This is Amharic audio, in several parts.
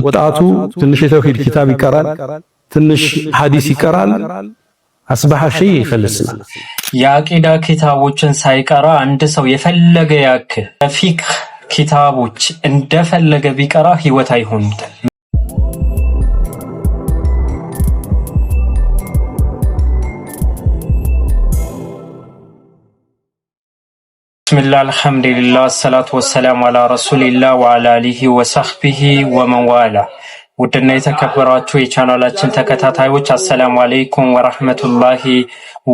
ወጣቱ ትንሽ የተውሂድ ኪታብ ይቀራል፣ ትንሽ ሐዲስ ይቀራል። አስበሐ ሸይ ይፈልስና የአቂዳ ኪታቦችን ሳይቀራ አንድ ሰው የፈለገ ያክል ፊቅህ ኪታቦች እንደፈለገ ቢቀራ ህይወት አይሆኑትም። ቢስሚላህ አልሐምዱሊላህ ሰላቱ ወሰላሙ አላ ረሱሊላህ ወአላ አሊሂ ወሰህቢሂ ወመንዋላ። ውድና የተከበራችሁ የቻናላችን ተከታታዮች አሰላሙ አለይኩም ወራህመቱላሂ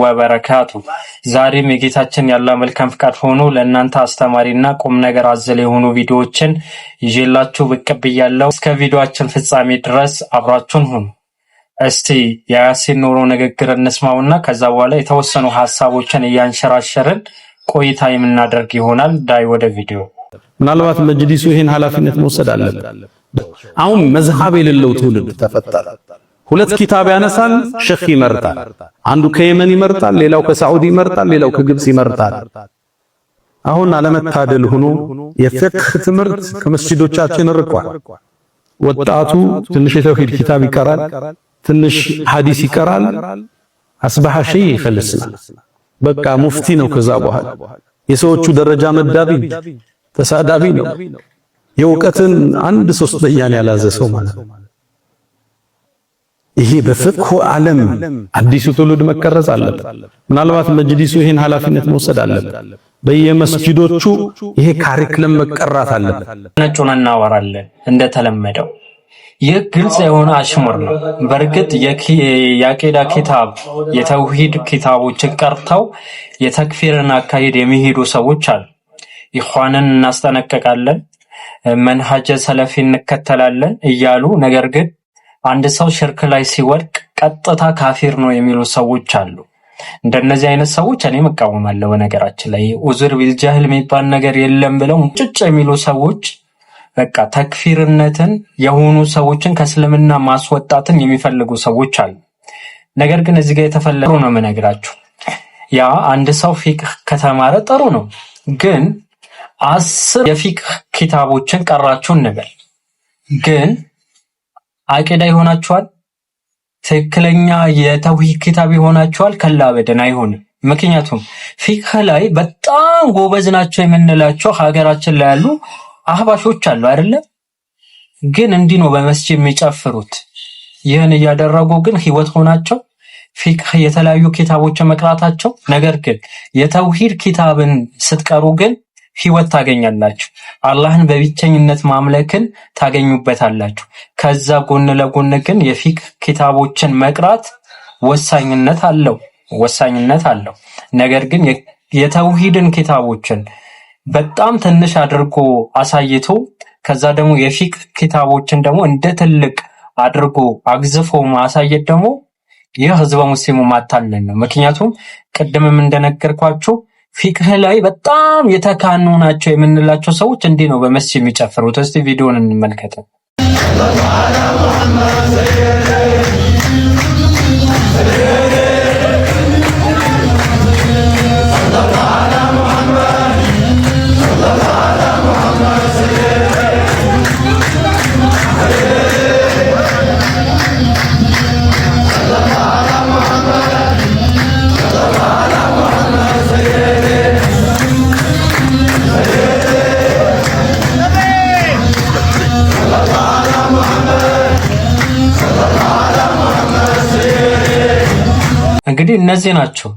ወበረካቱ። ዛሬም የጌታችን ያለ መልካም ፍቃድ ሆኖ ለእናንተ አስተማሪና ቁም ነገር አዘል የሆኑ ቪዲዮዎችን ይዤላችሁ ብቅ ብያለሁ። እስከ ቪዲዮአችን ፍጻሜ ድረስ አብራችሁን ሁኑ። እስቲ የያሲን ኑሮ ንግግር እንስማውና ከዛ በኋላ የተወሰኑ ሐሳቦችን እያንሸራሸርን ቆይታ የምናደርግ ይሆናል። ዳይ ወደ ቪዲዮ። ምናልባት መጅሊሱ ይሄን ኃላፊነት መውሰድ አለበት። አሁን መዝሃብ የሌለው ትውልድ ተፈጠረ። ሁለት ኪታብ ያነሳል፣ ሼኽ ይመርጣል። አንዱ ከየመን ይመርጣል፣ ሌላው ከሳዑዲ ይመርጣል፣ ሌላው ከግብጽ ይመርጣል። አሁን አለመታደል ሆኖ የፍቅህ ትምህርት ከመስጂዶቻችን ርቋል። ወጣቱ ትንሽ የተውሂድ ኪታብ ይቀራል፣ ትንሽ ሐዲስ ይቀራል። አስበሐ ሸይ ይፈልስና በቃ ሙፍቲ ነው። ከዛ በኋላ የሰዎቹ ደረጃ መዳቢ ተሳዳቢ ነው። የእውቀትን አንድ ሶስተኛን ያላዘ ሰው ማለት ነው። ይሄ በፍቅሁ ዓለም አዲሱ ትውልድ መከረጽ አለበት። ምናልባት መጅሊሱ ይሄን ኃላፊነት መውሰድ አለበት። በየመስጂዶቹ ይሄ ካሪክለም መቀራት አለበት። ነጩን እናወራለን እንደተለመደው። ይህ ግልጽ የሆነ አሽሙር ነው። በእርግጥ የአቂዳ ኪታብ የተውሂድ ኪታቦችን ቀርተው የተክፊርን አካሄድ የሚሄዱ ሰዎች አሉ። ኢኽዋንን እናስጠነቀቃለን፣ መንሃጀ ሰለፊ እንከተላለን እያሉ ነገር ግን አንድ ሰው ሽርክ ላይ ሲወድቅ ቀጥታ ካፊር ነው የሚሉ ሰዎች አሉ። እንደነዚህ አይነት ሰዎች እኔ እቃወማለሁ። በነገራችን ላይ ኡዝር ቢልጃህል የሚባል ነገር የለም ብለው ጭጭ የሚሉ ሰዎች በቃ ተክፊርነትን የሆኑ ሰዎችን ከእስልምና ማስወጣትን የሚፈልጉ ሰዎች አሉ። ነገር ግን እዚህ ጋር የተፈለገው ነው የምነግራችሁ። ያ አንድ ሰው ፊቅህ ከተማረ ጥሩ ነው፣ ግን 10 የፊቅህ ኪታቦችን ቀራችሁ እንበል፣ ግን አቂዳ ይሆናችኋል? ትክክለኛ የተውሂድ ኪታብ ይሆናችኋል? ከላ በደን አይሆንም። ምክንያቱም ፊቅህ ላይ በጣም ጎበዝ ናቸው የምንላቸው ሀገራችን ላይ ያሉ አህባሾች አሉ አይደለ? ግን እንዲህ ነው በመስጂድ የሚጨፍሩት። ይህን እያደረጉ ግን ህይወት ሆናቸው ፊቅህ የተለያዩ ኪታቦችን መቅራታቸው። ነገር ግን የተውሂድ ኪታብን ስትቀሩ ግን ህይወት ታገኛላችሁ። አላህን በብቸኝነት ማምለክን ታገኙበታላችሁ። ከዛ ጎን ለጎን ግን የፊቅህ ኪታቦችን መቅራት ወሳኝነት አለው። ነገር ግን የተውሂድን ኪታቦችን በጣም ትንሽ አድርጎ አሳይቶ ከዛ ደግሞ የፊቅህ ኪታቦችን ደግሞ እንደ ትልቅ አድርጎ አግዝፎ ማሳየት ደግሞ ይህ ህዝበ ሙስሊሙ ማታለል ነው። ምክንያቱም ቅድምም እንደነገርኳችሁ ፊቅህ ላይ በጣም የተካኑ ናቸው የምንላቸው ሰዎች እንዲህ ነው በመስጂድ የሚጨፍሩት። እስቲ ቪዲዮን እንመልከት። እንግዲህ እነዚህ ናቸው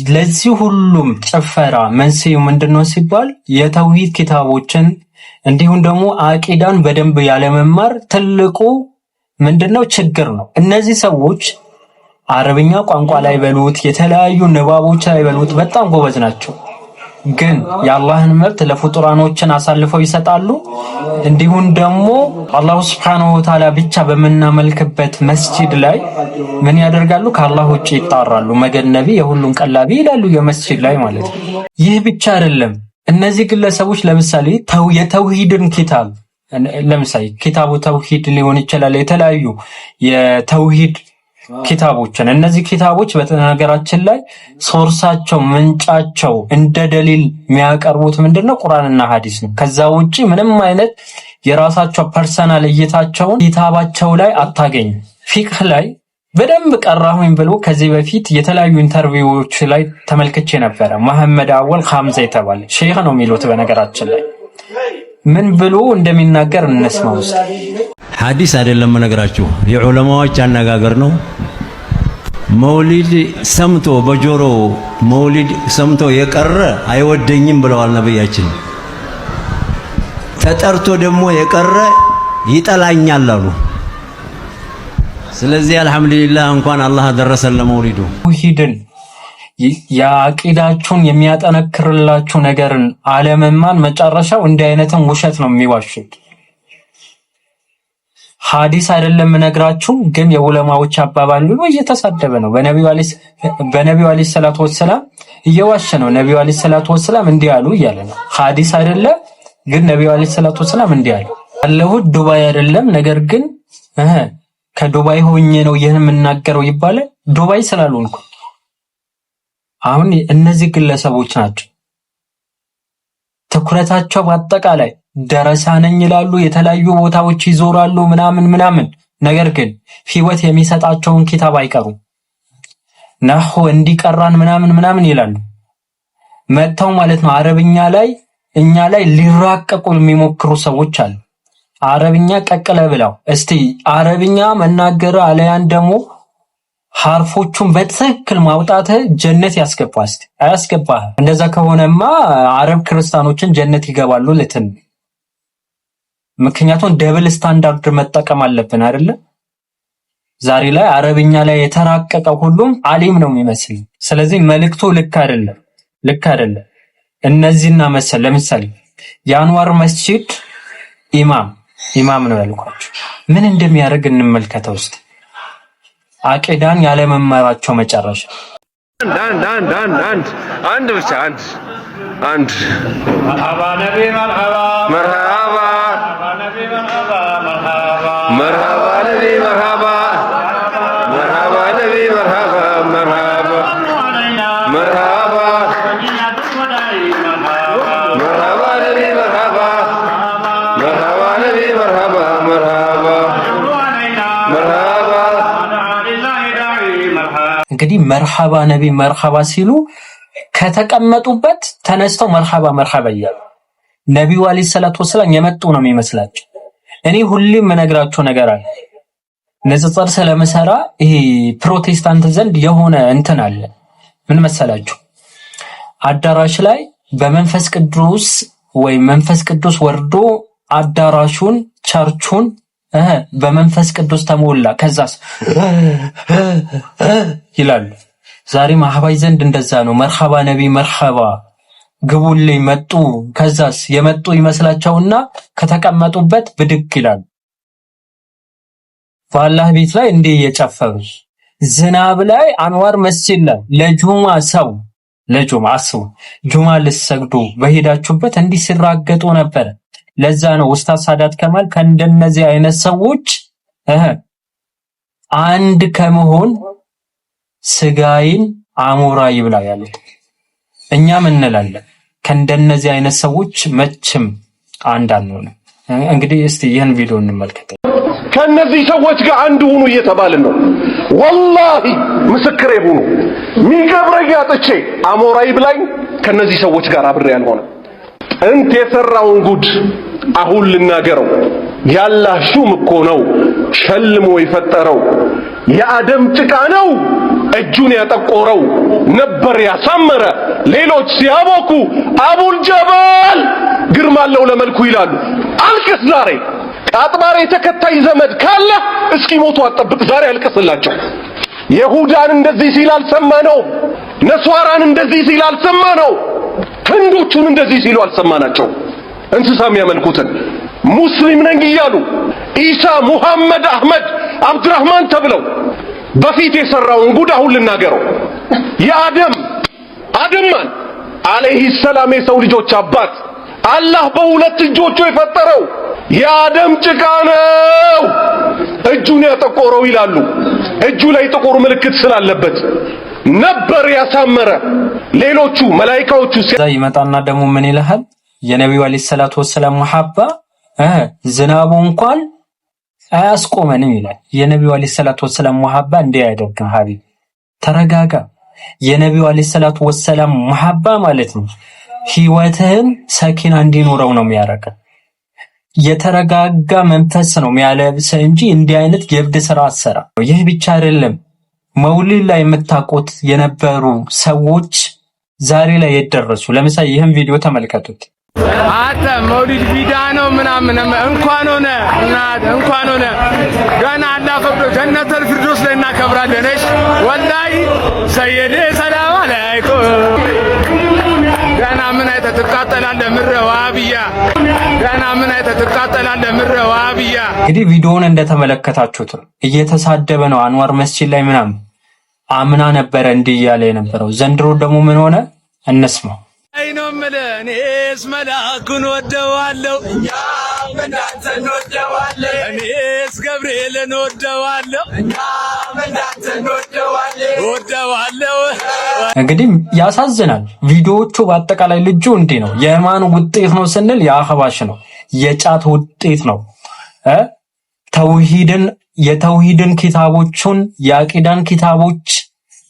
ለዚህ ሁሉም ጭፈራ መንስኤው ምንድነው ሲባል የተውሂድ ኪታቦችን እንዲሁም ደግሞ አቂዳን በደንብ ያለመማር ትልቁ ምንድነው ችግር ነው። እነዚህ ሰዎች አረብኛ ቋንቋ ላይ በሉት የተለያዩ ንባቦች ላይ በሉት በጣም ጎበዝ ናቸው፣ ግን የአላህን መብት ለፍጡራኖችን አሳልፈው ይሰጣሉ። እንዲሁም ደግሞ አላህ Subhanahu Wa Ta'ala ብቻ በመናመልክበት መስጂድ ላይ ምን ያደርጋሉ? ከአላህ ውጪ ይጣራሉ። መገነቢ የሁሉም ቀላቢ ይላሉ የመስጂድ ላይ ማለት ነው። ይህ ብቻ አይደለም። እነዚህ ግለሰቦች ለምሳሌ የተውሂድን ኪታብ ለምሳሌ ኪታቡ ተውሂድ ሊሆን ይችላል፣ የተለያዩ የተውሂድ ኪታቦችን እነዚህ ኪታቦች በተነገራችን ላይ ሶርሳቸው ምንጫቸው እንደ ደሊል የሚያቀርቡት ምንድነው ቁርአንና ሐዲስ ነው። ከዛ ውጪ ምንም አይነት የራሳቸው ፐርሰናል እይታቸውን ኪታባቸው ላይ አታገኙ። ፊቅህ ላይ በደንብ ቀራሁኝ ብሎ ከዚህ በፊት የተለያዩ ኢንተርቪዎች ላይ ተመልክቼ ነበር። መሐመድ አወል ሐምዛ የተባለ ሼህ ነው የሚሉት በነገራችን ላይ ምን ብሎ እንደሚናገር እንስማው። ሐዲስ አይደለም ነገራችሁ የዑለማዎች አነጋገር ነው። መውሊድ ሰምቶ በጆሮ መውሊድ ሰምቶ የቀረ አይወደኝም ብለዋል ነብያችን። ተጠርቶ ደግሞ የቀረ ይጠላኛል አሉ። ስለዚህ አልহামዱሊላህ እንኳን አላህ ደረሰን ለመውሊዱ። ተውሂድን የአቂዳችሁን የሚያጠነክርላችሁ ነገርን አለመማን መጨረሻው እንዲህ አይነትም ውሸት ነው የሚዋሹት። ሐዲስ አይደለም ነግራችሁ ግን የዑለማዎች አባባል ነው እየተሳደበ ነው። በነቢዩ አለይሂ ሰላቱ ወሰለም እየዋሸ ነው። ነቢዩ አለይሂ ሰላቱ ወሰለም እንዲህ አሉ እያለ ነው። ሐዲስ አይደለም ግን ነቢዩ አለይሂ ሰላቱ ወሰለም እንዲህ አሉ። ያለሁት ዱባይ አይደለም ነገር ግን ከዱባይ ሆኜ ነው ይህን የምናገረው ይባላል። ዱባይ ስላልሆንኩ አሁን እነዚህ ግለሰቦች ናቸው ትኩረታቸው በአጠቃላይ ደረሳ ነኝ ይላሉ፣ የተለያዩ ቦታዎች ይዞራሉ ምናምን ነገር ግን ህይወት የሚሰጣቸውን ኪታብ አይቀሩም። ነሁ እንዲቀራን ምናምን ይላሉ። መተው ማለት ነው አረብኛ ላይ እኛ ላይ ሊራቀቁ የሚሞክሩ ሰዎች አሉ። አረብኛ ቀቅለ ብለው እስቲ አረብኛ መናገር አለያን ደግሞ ሐርፎቹን በትክክል ማውጣት ጀነት ያስገባል። እስቲ አያስገባህ? እንደዛ ከሆነማ አረብ ክርስቲያኖችን ጀነት ይገባሉ ለትን። ምክንያቱም ደብል ስታንዳርድ መጠቀም አለብን አይደለ? ዛሬ ላይ አረብኛ ላይ የተራቀቀ ሁሉም አሊም ነው የሚመስል። ስለዚህ መልእክቱ ልክ አይደለም። እነዚህና መሰል ለምሳሌ የአንዋር መስጂድ ኢማም ነው ያልኳችሁ ምን እንደሚያደርግ እንመልከተው እስቲ። አቂዳን ያለ መማራቸው መጨረሻ አንድ ብቻ አንድ መርሐባ ነቢ መርሐባ መርሐባ ነቢ መርሐባ መርሐባ ነቢ መርሐባ መርሐባ ነቢ መርሐባ መርሐባ መርሐባ መርሐባ ነቢ መርሐባ መርሐባ ነቢ መርሐባ መርሐባ እንግዲህ መርሐባ ነቢ መርሐባ ሲሉ ከተቀመጡበት ተነስተው መርሐባ እያሉ ነቢዩ አለይሂ ሰላቱ ወሰለም የመጡ ነው የሚመስላቸው። እኔ ሁሌም የምነግራቸው ነገር አለ። ንጽጽር ስለምሰራ ይሄ ፕሮቴስታንት ዘንድ የሆነ እንትን አለ። ምን መሰላችሁ? አዳራሽ ላይ በመንፈስ ቅዱስ ወይ መንፈስ ቅዱስ ወርዶ አዳራሹን ቸርቹን በመንፈስ ቅዱስ ተሞላ ከዛስ ይላሉ። ዛሬ ማህባይ ዘንድ እንደዛ ነው። መርሐባ ነቢ መርሐባ ግቡልኝ መጡ ከዛስ የመጡ ይመስላቸውና ከተቀመጡበት ብድግ ይላሉ። በአላህ ቤት ላይ እንዴ እየጨፈሩ ዝናብ ላይ አንዋር መስጂድ ላይ ለጁማ ጁማ ልሰግዱ በሄዳችሁበት እንዲህ ሲራገጡ ነበር። ለዛ ነው ኡስታዝ ሳዳት ከማል ከእንደነዚህ አይነት ሰዎች አንድ ከመሆን ስጋይን አሞራ ይብላ ያሉት። እኛም እንላለን ከእንደነዚህ አይነት ሰዎች መቼም አንድ አንሆንም። እንግዲህ እስቲ ይህን ቪዲዮ እንመልከት። ከነዚህ ሰዎች ጋር አንድ ሁኑ እየተባልን ነው። ወላሂ ምስክሬ ሁኑ። ሚገብረኛ አጥቼ አሞራ ይብላኝ ከነዚህ ሰዎች ጋር አብሬ ያልሆነ እንት የሰራውን ጉድ አሁን ልናገረው። ያላህ ሹም እኮ ነው ሸልሞ የፈጠረው። የአደም ጭቃ ነው እጁን ያጠቆረው ነበር ያሳመረ። ሌሎች ሲያቦኩ አቡል ጀበል ግርማለው ለመልኩ ይላሉ። አልቅስ ዛሬ አጥባሬ ተከታይ ዘመድ ካለ እስኪ ሞቱ አጠብቅ ዛሬ አልቅስላቸው። ይሁዳን እንደዚህ ሲል አልሰማነው። ነሷራን እንደዚህ ሲል አልሰማነው። ህንዶቹን እንደዚህ ሲሉ አልሰማናቸው። እንስሳ የሚያመልኩትን ሙስሊም ነኝ እያሉ ኢሳ፣ ሙሐመድ፣ አህመድ፣ አብዱራህማን ተብለው በፊት የሰራውን ጉድ አሁን ልናገረው። አደም አለይሂ ሰላም የሰው ልጆች አባት አላህ በሁለት እጆቹ የፈጠረው የአደም ጭቃ ነው እጁን ያጠቆረው ይላሉ። እጁ ላይ ጥቁር ምልክት ስላለበት ነበር ያሳመረ። ሌሎቹ መላእክቶቹ ይመጣና ደግሞ ምን ይልሃል? የነብዩ አለይሂ ሰላቱ ወሰለም መሐባ ዝናቡ እንኳን አያስቆመንም ይላል። የነብዩ አለይሂ ሰላቱ ወሰለም መሐባ እንዲያደርግን ሀቢብ ተረጋጋ። የነብዩ አለይሂ ሰላቱ ወሰለም መሐባ ማለት ነው ህይወትህን ሰኪና እንዲኖረው ነው የሚያደርገው። የተረጋጋ መንፈስ ነው የሚያለብስ እንጂ እንዲህ አይነት የእብድ ስራ አሰራ። ይህ ብቻ አይደለም። መውሊድ ላይ የምታውቁት የነበሩ ሰዎች ዛሬ ላይ የደረሱ ለምሳሌ ይህን ቪዲዮ ተመልከቱት። አተ መውሊድ ቢዳ ነው ምናምን እንኳን ሆነ ገና አላህ ፈቅዶ ጀነተል ፊርዶስ ላይ እናከብራለን። እሺ ወላሂ ሰይዴ ሰላም አለይኩም ገና ምን አይተ ትቃጠላለህ ምረ ዋብያ ገና ምን አይተ ትቃጠላለህ ምረ ዋብያ። እንግዲህ ቪዲዮውን እንደተመለከታችሁት እየተሳደበ ነው አንዋር መስጂድ ላይ ምናምን። አምና ነበረ እንዲህ እያለ የነበረው፣ ዘንድሮ ደግሞ ምን ሆነ? እንስማው። አይኖም እኔስ መላኩን ወደዋለሁ እኛም እንዳንተ እንወደዋለን። እኔስ ገብርኤልን ወደዋለሁ እኛም እንዳንተ እንወደዋለን። እንግዲህ ያሳዝናል። ቪዲዮዎቹ በአጠቃላይ ልጁ እንዲህ ነው። የማን ውጤት ነው ስንል የአህባሽ ነው፣ የጫት ውጤት ነው። የተውሂድን ኪታቦቹን የአቂዳን ኪታቦች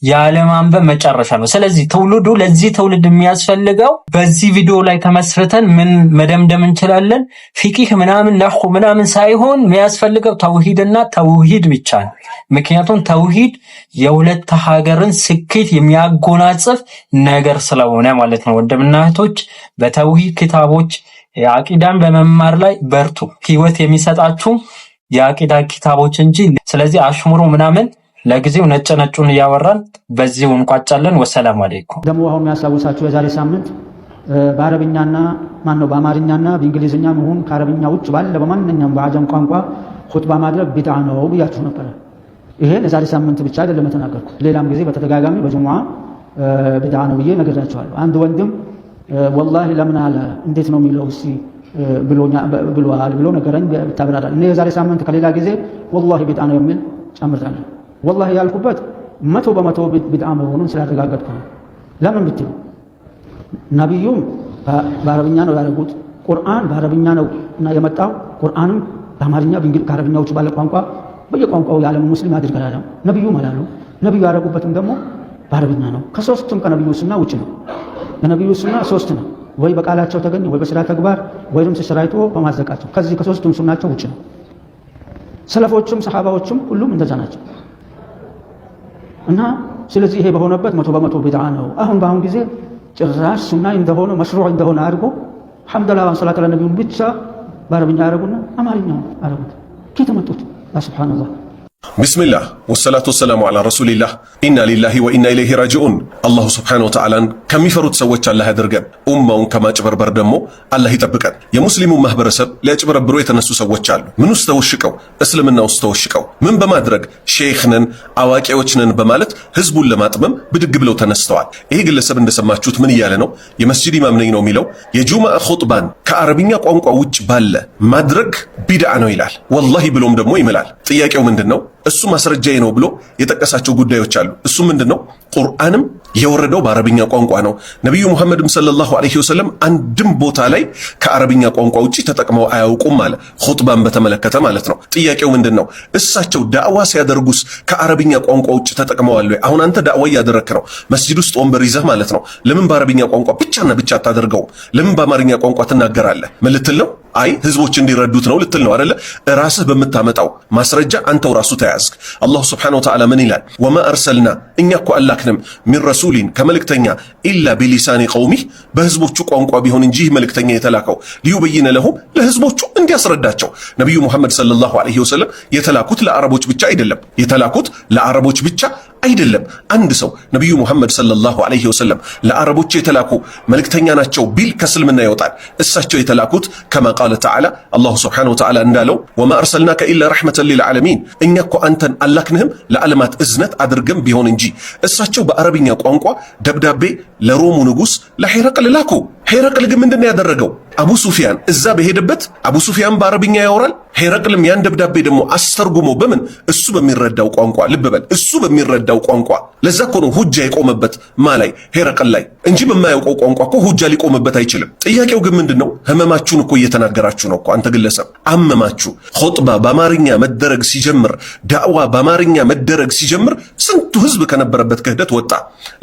ያለማንበብ መጨረሻ ነው። ስለዚህ ትውልዱ ለዚህ ትውልድ የሚያስፈልገው በዚህ ቪዲዮ ላይ ተመስርተን ምን መደምደም እንችላለን? ፊቂህ ምናምን ነሁ ምናምን ሳይሆን የሚያስፈልገው ተውሂድና ተውሂድ ብቻ ነው። ምክንያቱም ተውሂድ የሁለት ሀገርን ስኬት የሚያጎናጽፍ ነገር ስለሆነ ማለት ነው። ወንድምና እህቶች በተውሂድ ኪታቦች የአቂዳን በመማር ላይ በርቱ። ህይወት የሚሰጣችሁ የአቂዳ ኪታቦች እንጂ ስለዚህ አሽሙሩ ምናምን ለጊዜው ነጭነጩን እያወራን በዚሁ እንቋጫለን። ወሰላም አለይኩም። ደግሞ አሁን የሚያስታውሳችሁ የዛሬ ሳምንት በአረብኛና በአማርኛና በእንግሊዝኛ መሆን ከአረብኛ ውጭ ባለ በማንኛውም በአጀም ቋንቋ ኹጥባ ማድረግ ቢድዓ ነው ብያችሁ ነበር። ይሄን የዛሬ ሳምንት ብቻ አይደለም የተናገርኩት፣ ሌላም ጊዜ በተደጋጋሚ በጁሙዓ ቢድዓ ነው ብዬ ነግሬያችኋለሁ። አንድ ወንድም ወላሂ ለምን አለ እንዴት ነው የሚለው እስቲ ብሎኛል ብሎ ነገረኝ። ብታብራራ እኔ የዛሬ ሳምንት ከሌላ ጊዜ ወላሂ ቢድዓ ነው የሚል ጨምርታለሁ። ወላሂ ያልኩበት 100% ቢድዓ መሆኑን ስላረጋገጥኩ ነው። ለምን ብትሉ ነብዩም በአረብኛ ነው ያደረጉት፣ ቁርአን በአረብኛ ነው እና የመጣው ቁርአንም በአማርኛ ከአረብኛ ውጭ ባለ ቋንቋ በየቋንቋው የዓለም ሙስሊም አድርገናል። ነብዩ ማለት ነው። ነብዩ ያደረጉበትም ደግሞ በአረብኛ ነው። ከሶስቱም ከነብዩ ሱና ውጭ ነው። የነብዩ ሱና ሶስት ነው። ወይ በቃላቸው ተገኘ፣ ወይ በስራ ተግባር፣ ወይም ተሰራይቶ በማዘቃቸው። ከዚህ ከሶስቱም ሱናቸው ውጭ ነው። ሰለፎቹም ሰሃባዎቹም ሁሉም እንደዛ ናቸው። እና ስለዚህ ይሄ በሆነበት 100% ቢድዓ ነው። አሁን ጊዜ ጭራሽ ሱና እንደሆነ መሽሩዕ እንደሆነ አድርጎ ሐምደላህ ወሰላቱ ዐላ ነብዩ ብቻ በአረብኛ አረጉና አማርኛው አረጉት። ከየት መጡት? ያ ሱብሃንአላህ። ቢስሚላህ ወሰላቱ ወሰላሙ ዐላ ረሱሊላህ ኢና ሊላሂ ወኢና ኢለይሂ ራጂዑን። አላሁ ሱብሓነሁ ወተዓላን ከሚፈሩት ሰዎች አላህ ያድርገን። ኡማውን ከማጭበርበር ደግሞ አላህ ይጠብቀን። የሙስሊሙ ማህበረሰብ ሊያጭበረብሩ የተነሱ ሰዎች አሉ። ምን ውስጥ ተወሽቀው? እስልምና ውስጥ ተወሽቀው ምን በማድረግ ሼኽ ነን አዋቂዎች ነን በማለት ህዝቡን ለማጥመም ብድግ ብለው ተነስተዋል። ይሄ ግለሰብ እንደሰማችሁት ምን እያለ ነው? የመስጂድ ኢማም ነኝ ነው የሚለው። የጁምዓ ኹጥባን ከአረብኛ ቋንቋ ውጭ ባለ ማድረግ ቢድዓ ነው ይላል። ወላሂ ብሎም ደግሞ ይምላል። ጥያቄው ምንድነው? እሱ ማስረጃዬ ነው ብሎ የጠቀሳቸው ጉዳዮች አሉ። እሱ ምንድነው? ቁርአንም የወረደው በአረብኛ ቋንቋ ነው። ነብዩ ሙሐመድም ሰለላሁ ዐለይሂ ወሰለም አንድም ቦታ ላይ ከአረብኛ ቋንቋ ውጪ ተጠቅመው አያውቁም አለ። ኹጥባን በተመለከተ ማለት ነው። ጥያቄው ምንድነው? እሳቸው ዳዕዋ ሲያደርጉስ ከአረብኛ ቋንቋ ውጪ ተጠቅመዋል ወይ? አሁን አንተ ዳዕዋ እያደረክ ነው፣ መስጂድ ውስጥ ወንበር ይዘህ ማለት ነው። ለምን በአረብኛ ቋንቋ ብቻና ብቻ አታደርገው? ለምን በአማርኛ ቋንቋ ትናገራለህ? ምን ልትል ነው? አይ ህዝቦች እንዲረዱት ነው ልትል ነው አይደለ? ራስህ በምታመጣው ማስረጃ አንተው ራሱ ተያዝክ። አላሁ ሱብሓነሁ ወተዓላ ምን ይላል? ወማ አርሰልና እኛ እኮ አላክንም ሚን ረሱሊን ከመልእክተኛ ኢላ ቢሊሳኒ ቀውሚህ በህዝቦቹ ቋንቋ ቢሆን እንጂ መልእክተኛ የተላከው ሊዩበይነ ለሁም ለህዝቦቹ እንዲያስረዳቸው። ነቢዩ ሙሐመድ ሰለላሁ ዐለይሂ ወሰለም የተላኩት ለአረቦች ብቻ አይደለም። የተላኩት ለአረቦች ብቻ አይደለም። አንድ ሰው ነቢዩ ሙሐመድ ሰለላሁ ዐለይሂ ወሰለም ለአረቦች የተላኩ መልእክተኛ ናቸው ቢል ከእስልምና ይወጣል። እሳቸው የተላኩት ከማ ቃለ ተዓላ አላሁ ሱብሓነሁ ወተዓላ እንዳለው ወማ አርሰልናከ ኢላ ረሕመተን ሊልዓለሚን እኛ እኮ አንተን አላክንህም ለዓለማት እዝነት አድርገን ቢሆን እንጂ። እሳቸው በአረብኛ ቋንቋ ደብዳቤ ለሮሙ ንጉሥ ለሄረቅል ላኩ። ሄረቅል ግን ምንድነው ያደረገው? አቡ ሱፊያን እዛ በሄደበት አቡ ሱፊያን በአረብኛ ያወራል፣ ሄረቅልም ያን ደብዳቤ ደግሞ አስተርጉሞ በምን እሱ በሚረዳው ቋንቋ ልብ በል እሱ በሚረዳው ቋንቋ ለዛ እኮ ነው ሁጃ የቆመበት ማላይ ሄረቅል ላይ እንጂ በማያውቀው ቋንቋ እኮ ሁጃ ሊቆምበት አይችልም። ጥያቄው ግን ምንድነው? ህመማችሁን እኮ እየተናገራችሁ ነው እኮ አንተ ግለሰብ አመማችሁ። ኹጥባ በአማርኛ መደረግ ሲጀምር ዳዕዋ በአማርኛ መደረግ ሲጀምር ስንቱ ህዝብ ከነበረበት ክህደት ወጣ።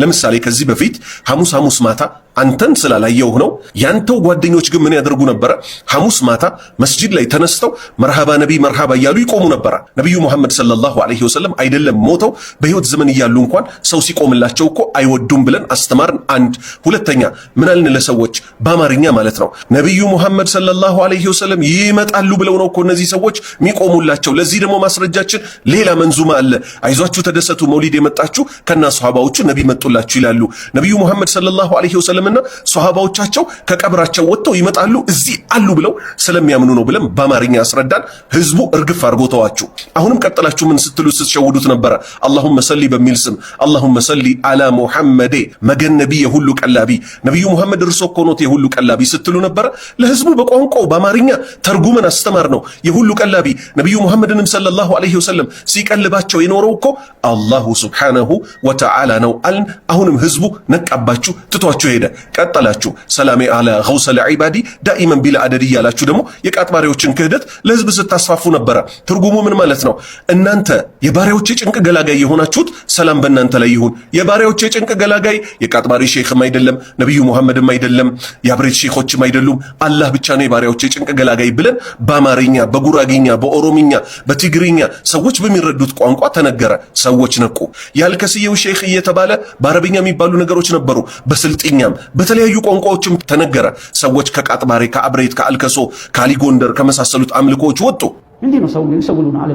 ለምሳሌ ከዚህ በፊት ሐሙስ ማታ አንተን ስላላየው ነው ያንተው ጓደኞች ግን ምን ያደርጉ ነበር? ሐሙስ ማታ መስጂድ ላይ ተነስተው መርሃባ ነቢ መርሃባ እያሉ ይቆሙ ነበር። ነብዩ መሐመድ ሰለላሁ ዐለይሂ ወሰለም አይደለም ሞተው በህይወት ዘመን እያሉ እንኳን ሰው ሲቆምላቸው እኮ አይወዱም ብለን አስተማርን። አንድ ሁለተኛ ምን አልን ለሰዎች በአማርኛ ማለት ነው ነብዩ መሐመድ ሰለላሁ ዐለይሂ ወሰለም ይመጣሉ ብለው ነው እኮ እነዚህ ሰዎች የሚቆሙላቸው። ለዚህ ደግሞ ማስረጃችን ሌላ መንዙማ አለ። አይዟችሁ ተደሰቱ መውሊድ የመጣችሁ ከና ሱሐባዎቹ ነቢ መጡላችሁ ይላሉ። ነብዩ መሐመድ ሰለላሁ ዐለይሂ ወሰለም እና ሱሐባዎቻቸው ከቀብራቸው ወጥተው ይመጣሉ እዚህ አሉ ብለው ስለሚያምኑ ነው ብለን በአማርኛ አስረዳን። ህዝቡ እርግፍ አድርጎ ተዋችሁ። አሁንም ቀጥላችሁ ምን ስትሉ ስትሸውዱት ነበረ? አላሁመ ሰሊ በሚል ስም አላሁመ ሰሊ አላ ሙሐመድ መገን ነቢ የሁሉ ቀላቢ ነብዩ መሐመድ እርሶ እኮ ኖት የሁሉ ቀላቢ ስትሉ ነበረ። ለህዝቡ በቋንቋው በአማርኛ ተርጉመን አስተማር ነው የሁሉ ቀላቢ ነብዩ መሐመድንም ሰለላሁ ዐለይሂ ወሰለም ሲቀልባቸው የኖረው እኮ አላሁ ሱብሓነሁ ወተዓላ ነው አልን። አሁንም ህዝቡ ነቃባችሁ ትቷችሁ ሄደ። ቀጠላችሁ ሰላሜ አላ ገውሰል ዒባዲ ዳኢመን ቢላ አደድ እያላችሁ ደግሞ የቃጥባሪዎችን ክህደት ለህዝብ ስታስፋፉ ነበረ። ትርጉሙ ምን ማለት ነው? እናንተ የባሪያዎቼ ጭንቅ ገላጋይ የሆናችሁት ሰላም በእናንተ ላይ ይሁን። የባሪያዎቼ ጭንቅ ገላጋይ የቃጥባሪ ሼኽም አይደለም፣ ነብዩ መሐመድም አይደለም፣ የአብሬት ሼኾችም አይደሉም፣ አላህ ብቻ ነው የባሪያዎቼ ጭንቅ ገላጋይ ብለን በአማርኛ፣ በጉራጌኛ፣ በኦሮምኛ፣ በትግርኛ ሰዎች በሚረዱት ቋንቋ ተነገረ። ሰዎች ነቁ። ያልከስየው ሼኽ እየተባለ በአረብኛ የሚባሉ ነገሮች ነበሩ። በስልጥኛም በተለያዩ ቋንቋዎችም ተነገረ። ሰዎች ከቃጥባሬ፣ ከአብሬት፣ ከአልከሶ፣ ከአሊጎንደር ከመሳሰሉት አምልኮዎች ወጡ። እንዲህ ነው ሰው ይሰውሉና አለ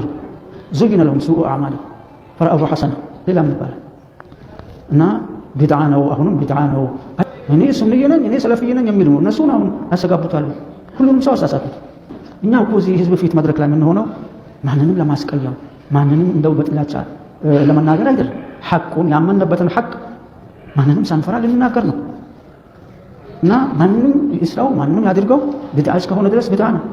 ዙይነ ለሁም ሱኡ አዕማሊ ፈረአሁ ሐሰና ሌላ ምን ይባላል? እና ቢድዓ ነው፣ አሁንም ቢድዓ ነው። እኔ ሱንዬ ነኝ እኔ ሰለፊዬ ነኝ የሚሉ እነሱን አሁን ያሰጋቡታል። ሁሉንም ሰው አሳሳቱት። እኛ እኮ እዚህ ህዝብ ፊት መድረክ ላይ የምንሆነው ማንንም ለማስቀየም ማንንም እንደው በጥላቻ ለመናገር አይደለም። ሐቁን ያመነበትን ሐቅ ማንንም ሳንፈራ ልንናገር ነው። እና ማንንም ይስራው ማንንም ያድርገው ቢድዓ እስከሆነ ድረስ ቢድዓ ነው።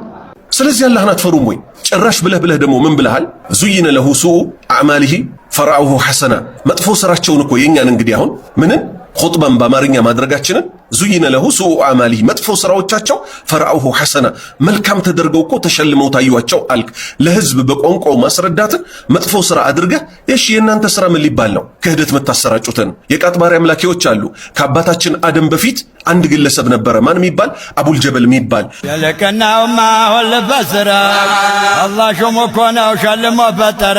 ስለዚህ አላህን አትፈሩም ወይ? ጭራሽ ብለህ ደግሞ ምን ብለሃል? ዙይነ ለሁ ሱኡ አዕማሊሂ ፈረአሁ ሐሰና። መጥፎ ስራቸውን እኮ የኛን እንግዲህ አሁን ምንን ኹጥባን በአማርኛ ማድረጋችንን ዙይነ ለሁ ሱኡ አዕማሊሂ መጥፎ ስራዎቻቸው ፈረአሁ ሐሰና መልካም ተደርገው እኮ ተሸልመው ታዩዋቸው አልክ። ለህዝብ በቋንቋው ማስረዳትን መጥፎ ስራ አድርገህ እሺ የእናንተ ስራ ምን ሊባል ነው? ክህደት መታሰራጩትን የቃጥባሪ አምላኪዎች አሉ። ከአባታችን አደም በፊት አንድ ግለሰብ ነበረ። ማን የሚባል? አቡል ጀበል የሚባል የለከናውማ ወልፈስራ አላህ ሾሞ እኮ ነው ሸልሞ ፈጠረ።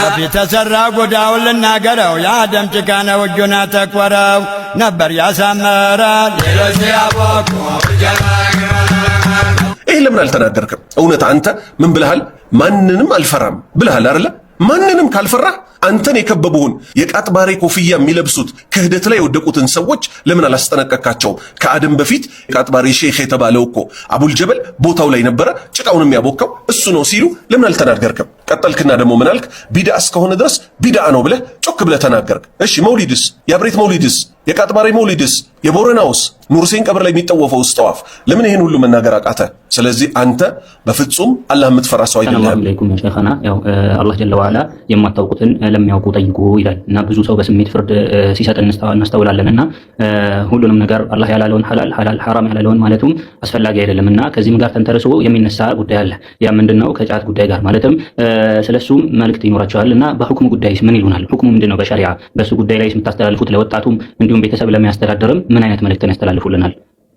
በፊት ተሰራ ጉዳው ልናገረው የአደም ጭቃ ነው እጁን ተቆረው ነበር ያሳመረ ሌሎች ያቦኩ ይህ ለምን አልተናገርክም? እውነት አንተ ምን ብለሃል? ማንንም አልፈራም ብለሃል አይደለ? ማንንም ካልፈራህ አንተን የከበቡህን የቃጥባሬ ኮፍያ የሚለብሱት ክህደት ላይ የወደቁትን ሰዎች ለምን አላስጠነቀካቸውም? ከአደም በፊት የቃጥባሬ ሼኽ የተባለው እኮ አቡል ጀበል ቦታው ላይ ነበረ፣ ጭቃውን የሚያቦካው እሱ ነው ሲሉ ለምን አልተናገርክም? ቀጠልክና ደግሞ ምን አልክ? ቢድዓ እስከሆነ ድረስ ቢድዓ ነው ብለህ ጮክ ብለህ ተናገርክ። እሺ መውሊድስ? የአብሬት መውሊድስ? የቃጥባሬ መውሊድስ? የቦረናውስ? ኑር ሁሴን ቀብር ላይ የሚጠወፈው ጠዋፍ ለምን ይሄን ሁሉ መናገር አቃተ? ስለዚህ አንተ በፍጹም አላህ የምትፈራ ሰው አይደለም። ሰላም አለይኩም ሸይኻና። ያው አላህ ጀለ ወዐላ የማታውቁትን ለሚያውቁ ጠይቁ ይላል እና ብዙ ሰው በስሜት ፍርድ ሲሰጥ እናስተውላለን እና ሁሉንም ነገር አላህ ያላለውን ሐላል ሐራም ያላለውን ማለቱም አስፈላጊ አይደለም እና ከዚህም ጋር ተንተርሶ የሚነሳ ጉዳይ አለ። ያ ምንድነው? ከጫት ጉዳይ ጋር ማለትም ስለሱም መልእክት ይኖራቸዋል እና በሁክሙ ጉዳይስ ምን ይሉናል? ሁክሙ ምንድነው? በሸሪዓ በሱ ጉዳይ ላይ የምታስተላልፉት ለወጣቱም እንዲሁም ቤተሰብ ለሚያስተዳድርም ምን አይነት መልእክትን ያስተላልፉልናል?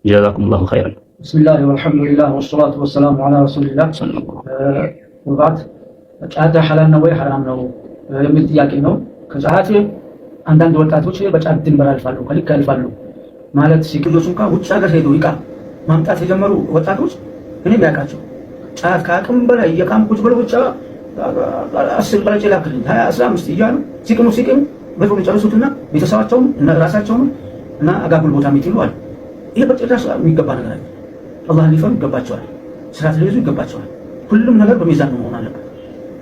ጀዛኩሙላሁ ኸይረን። ቢስሚላህ ወልሐምዱሊላህ ወሰላቱ ወሰላሙ ዐላ ረሱሊላህ። ወባዕድ ጫት ሐላል ነው ወይ ሐራም ነው የሚል ጥያቄ ነው። ከጫት አንዳንድ ወጣቶች በጫት ድንበር ያልፋሉ፣ ከልክ ያልፋሉ ማለት ሲቅዱስ እንኳን ውጭ ሀገር ሄዶ ይቃ ማምጣት የጀመሩ ወጣቶች እኔ ያውቃቸው ጫት ከአቅም በላይ የቃም ቁጭ ብለው ብቻ 10 በላይ ላክልኝ 20 15 እያሉ ሲቅሙ ብሩን ይጨርሱትና ቤተሰባቸውም እና ራሳቸውም እና አጋጉል ቦታ የሚጥሉ አሉ። ይሄ በጭራሽ የሚገባ ነገር አይደለም። አላህ ሊፈሩ ይገባቸዋል፣ ስርዓት ሊይዙ ይገባቸዋል። ሁሉም ነገር በሚዛን መሆን አለበት።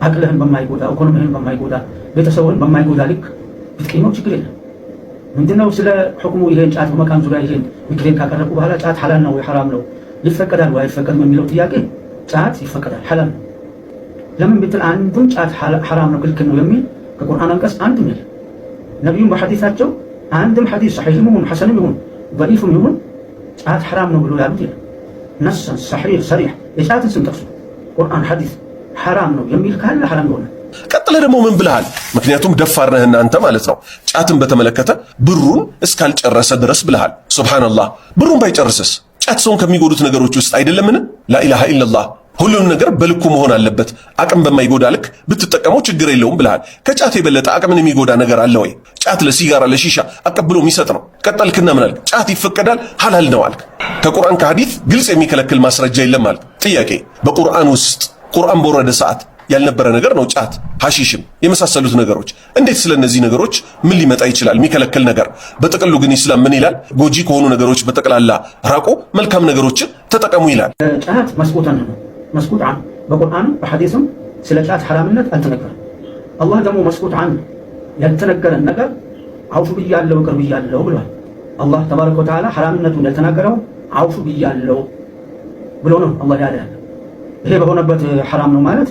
አቅልህን በማይጎዳ ኢኮኖሚህን በማይጎዳ ቤተሰብህን በማይጎዳ ልክ ብትቀመው ችግር የለም። ምንድነው ስለ ሁክሙ ይሄን ጫት በመቃም ዙሪያ ይሄን ምክሬን ካቀረቡ በኋላ ጫት ሐላል ነው ወይ ሐራም ነው ይፈቀዳል ወይ አይፈቀድም የሚለው ጥያቄ ጫት ይፈቀዳል፣ ሐላል ነው። ለምን ብትል አንዱን ጫት ሐራም ነው ክልክል ነው የሚል ከቁርአን አንቀጽ አንድም የለም። ነቢዩም በሐዲሳቸው አንድም ሐዲስ ሰሒህም ይሁን ሐሰንም ይሁን ደኢፍም ይሁን ጫት ሐራም ነው ብሎ ያሉት የለም። ነሰን ሰሒህ ሰሪሕ የጫትን ስም ጠቅሶ ቁርአን ሐዲስ ሐራም ነው የሚል ካለ ሐራም ይሆናል። ቀጥለ ደግሞ ምን ብለሃል? ምክንያቱም ደፋር ነህ እናንተ ማለት ነው። ጫትን በተመለከተ ብሩን እስካልጨረሰ ድረስ ብለሃል። ሱብሃንአላህ፣ ብሩን ባይጨርስስ? ጫት ሰውን ከሚጎዱት ነገሮች ውስጥ አይደለምን? ላኢላሃ ኢለላህ። ሁሉም ነገር በልኩ መሆን አለበት። አቅም በማይጎዳ ልክ ብትጠቀመው ችግር የለውም ብለሃል። ከጫት የበለጠ አቅምን የሚጎዳ ነገር አለ ወይ? ጫት ለሲጋራ ለሺሻ አቀብሎ የሚሰጥ ነው። ቀጠልክና ምን አልክ? ጫት ይፈቀዳል ሐላል ነው አልክ። ከቁርአን ከሐዲስ ግልጽ የሚከለክል ማስረጃ የለም አልክ። ጥያቄ፣ በቁርአን ውስጥ ቁርአን በወረደ ሰዓት ያልነበረ ነገር ነው ጫት፣ ሐሺሽም የመሳሰሉት ነገሮች። እንዴት ስለነዚህ ነገሮች ምን ሊመጣ ይችላል? የሚከለክል ነገር። በጥቅሉ ግን ኢስላም ምን ይላል? ጎጂ ከሆኑ ነገሮች በጠቅላላ ራቁ፣ መልካም ነገሮችን ተጠቀሙ ይላል። ጫት መስቁጠን ነው፣ መስቁጥ አን በቁርአን በሐዲስም ስለ ጫት ሐራምነት አልተነገረም። አላህ ደግሞ መስቁጥ አን ያልተነገረን ነገር አውፉ ብያለሁ ቅርብ ብያለሁ ብሏል። አላህ ተባረከ ወተዓላ ሐራምነቱን ያልተናገረው አውፉ ብያለሁ ብሎ ነው አላህ ያለ። ይሄ በሆነበት ሐራም ነው ማለት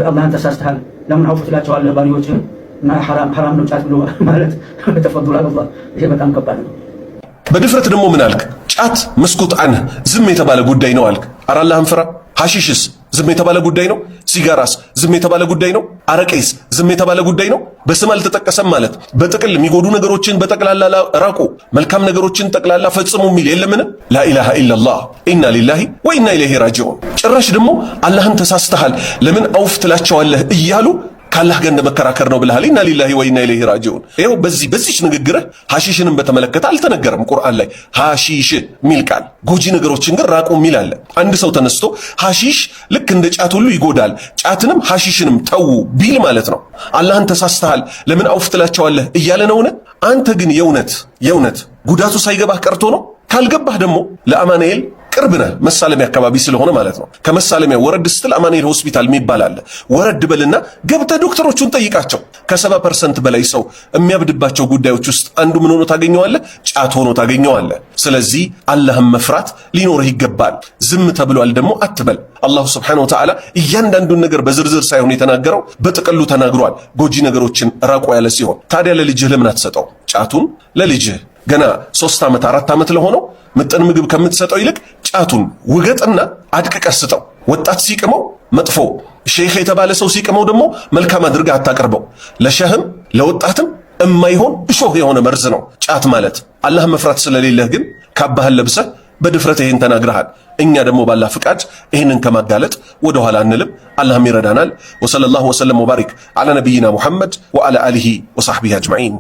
አላህን ተሳስተሃል ለምን አውፉ ትላቸዋለህ ባሪዎችህን እና ሐራም ነው ጫት ብሎ ማለት ተፈضل አላህ። ይሄ በጣም ከባድ ነው። በድፍረት ደግሞ ምን አልክ? ጫት መስኩት አንህ ዝም የተባለ ጉዳይ ነው አልክ። ኧረ አላህን ፍራ። ሐሺሽስ ዝም የተባለ ጉዳይ ነው። ሲጋራስ ዝም የተባለ ጉዳይ ነው። አረቄስ ዝም የተባለ ጉዳይ ነው። በስም አልተጠቀሰም ማለት በጥቅል የሚጎዱ ነገሮችን በጠቅላላ ራቁ፣ መልካም ነገሮችን ጠቅላላ ፈጽሙ የሚል የለምን? ላኢላሃ ኢለላህ ኢና ሊላሂ ወኢና ኢለይሂ ራጂዑን። ጭራሽ ደግሞ አላህን ተሳስተሃል ለምን አውፍ ትላቸዋለህ እያሉ ካላህ ጋር እንደመከራከር ነው ብለሃል። ኢና ሊላሂ ወኢና ኢለይሂ ራጂዑን። ይኸው በዚህች ንግግርህ ሐሺሽንም በተመለከተ አልተነገረም ቁርአን ላይ ሐሺሽ ሚል ቃል። ጎጂ ነገሮችን ግን ራቁ ሚል አለ። አንድ ሰው ተነስቶ ሐሺሽ ልክ እንደ ጫት ሁሉ ይጎዳል፣ ጫትንም ሐሺሽንም ተዉ ቢል ማለት ነው አላህን ተሳስተሃል ለምን አውፍ ትላቸዋለህ እያለ ነውን? አንተ ግን የእውነት ጉዳቱ ሳይገባህ ቀርቶ ነው? ካልገባህ ደግሞ ለአማኑኤል ቅርብ ነህ፣ መሳለሚያ አካባቢ ስለሆነ ማለት ነው። ከመሳለሚያ ወረድ ስትል አማኑኤል ሆስፒታል የሚባል አለ። ወረድ በልና ገብተህ ዶክተሮቹን ጠይቃቸው። ከ70% በላይ ሰው የሚያብድባቸው ጉዳዮች ውስጥ አንዱ ምን ሆኖ ታገኘዋለህ? ጫት ሆኖ ታገኘዋለህ። ስለዚህ አላህን መፍራት ሊኖርህ ይገባል። ዝም ተብሏል ደግሞ አትበል። አላሁ ስብሓነሁ ወተዓላ እያንዳንዱን ነገር በዝርዝር ሳይሆን የተናገረው በጥቅሉ ተናግሯል። ጎጂ ነገሮችን ራቁ ያለ ሲሆን ታዲያ ለልጅህ ለምን አትሰጠው? ጫቱን ለልጅህ ገና 3 ዓመት 4 ዓመት ለሆነው ምጥን ምግብ ከምትሰጠው ይልቅ ጫቱን ውገጥና አድቅቀህ ስጠው። ወጣት ሲቅመው መጥፎ፣ ሼህ የተባለ ሰው ሲቅመው ደግሞ መልካም አድርገህ አታቀርበው። ለሸህም ለወጣትም እማይሆን እሾህ የሆነ መርዝ ነው ጫት ማለት። አላህ መፍራት ስለሌለህ ግን ካባህን ለብሰህ በድፍረት ይሄን ተናግረሃል። እኛ ደግሞ ባላህ ፍቃድ ይሄንን ከማጋለጥ ወደ ኋላ አንልም። አላህም ይረዳናል። ወሰለላሁ ወሰለም ወባሪክ ዐላ ነቢይና ሙሐመድ ወዐላ አሊሂ ወሰሕቢሂ አጅመዒን።